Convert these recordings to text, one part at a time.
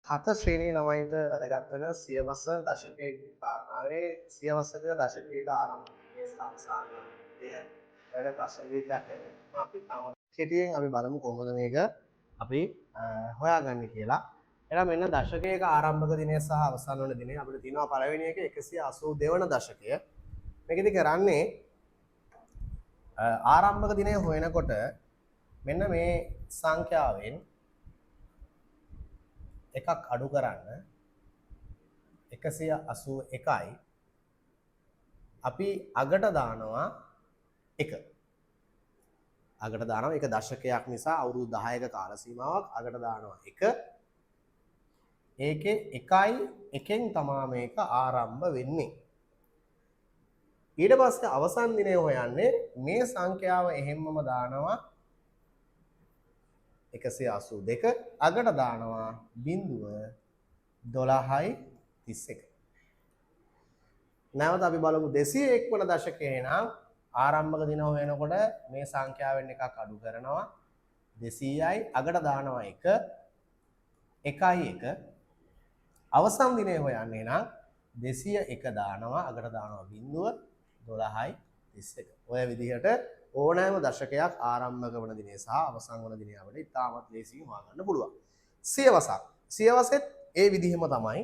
හත ශ්‍රේණියේ ළමයින්ට වැදගත් වෙන සියවස දශකයේ කාරණාවේ සියවසක දශකයක ආරම්භයේ සංසාරය. වැඩ ප්‍රශ්න විදිහට අපි තව කෙටියෙන් අපි බලමු කොහොමද මේක අපි හොයාගන්නේ කියලා. එහෙනම් මෙන්න දශකයක ආරම්භක දිනය සහ අවසන් වන දිනය අපිට තියෙනවා පළවෙනි එක 182 වන දශකය. මේකෙදි කරන්නේ ආරම්භක දිනය හොයනකොට මෙන්න මේ සංඛ්‍යාවෙන් එකක් අඩු කරන්න 181යි අපි අගට දානවා 1. අගට දානවා එක දශකයක් නිසා අවුරුදු 10ක කාල සීමාවක් අගට දානවා 1. ඒකේ 1යි 1ෙන් තමයි මේක ආරම්භ වෙන්නේ. ඊට පස්සේ අවසන් දිනය හොයන්නේ මේ සංඛ්‍යාව එහෙම්මම දානවා 182 අගට දානවා 0.1231. නැවත අපි බලමු 201 වන දශකයේ නම් ආරම්භක දින හොයනකොට මේ සංඛ්‍යාවෙන් එකක් අඩු කරනවා 200යි අගට දානවා 1 1යි 1 අවසන් දිනේ හොයන්නේ නම් 201 දානවා අගට දානවා 0.1231. ඔය විදිහට ඕනෑම දශකයක් ආරම්භක වන දිනේ සහ අවසන් වන දිනේ අපිට ඉතාමත් ලේසියෙන් හොයාගන්න පුළුවන්. සියවසක්. සියවසෙත් ඒ විදිහම තමයි.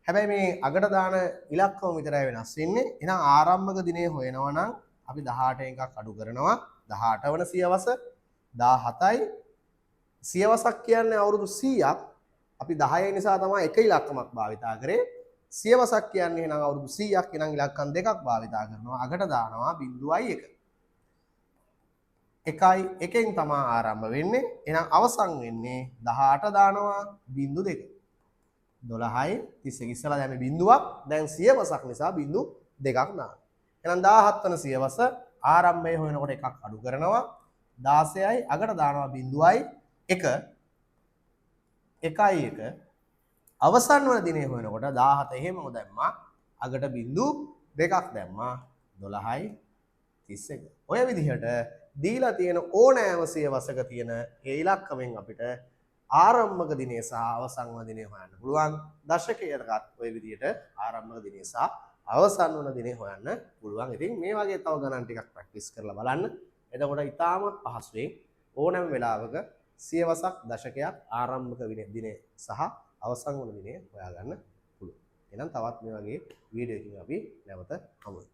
හැබැයි මේ අගට දාන ඉලක්කම විතරයි වෙනස් වෙන්නේ. එහෙනම් ආරම්භක දිනේ හොයනවා නම් අපි 18 එකක් අඩු කරනවා. 18 වන සියවස 17යි. සියවසක් කියන්නේ අවුරුදු 100ක්. අපි 10 නිසා තමයි එක ඉලක්කමක් භාවිතා කරේ. සියවසක් කියන්නේ එහෙනම් අවුරුදු 100ක් එහෙනම් ඉලක්කම් දෙකක් භාවිතා කරනවා. අගට දානවා 0.1. 1යි 1ෙන් තමයි ආරම්භ වෙන්නේ. එහෙනම් අවසන් වෙන්නේ 18 දානවා 0.2. 12යි 31 ඉස්සලා දැන් මේ බිඳුවක් දැන් සියවසක් නිසා බිඳු දෙකක් දානවා. එහෙනම් 17 වන සියවස ආරම්භයේ හොයනකොට එකක් අඩු කරනවා 16යි අගට දානවා 0.1 1යි 1 අවසන් වන දිනේ හොයනකොට 17 එහෙමම දැම්මා අගට බිඳු දෙකක් දැම්මා 12යි 31. ඔය විදිහට දීලා තියෙන ඕනෑම සියවසක තියෙන ඒ ඉලක්කමෙන් අපිට ආරම්භක දිනේ සහ අවසන් වන දිනේ හොයන්න පුළුවන්. දශකයකටත් ওই විදිහට ආරම්භක දිනේ සහ අවසන් වන දිනේ හොයන්න පුළුවන්. ඉතින් මේ වගේ තව ගණන් ටිකක් ප්‍රැක්ටිස් කරලා බලන්න. එතකොට ඊටාම පහසුවෙන් ඕනෑම වෙලාවක සියවසක් දශකයක් ආරම්භක දිනේ සහ අවසන් වන දිනේ හොයාගන්න පුළුවන්. එහෙනම් තවත් මේ වගේ වීඩියෝ එකකින් අපි නැවත හමු වෙමු.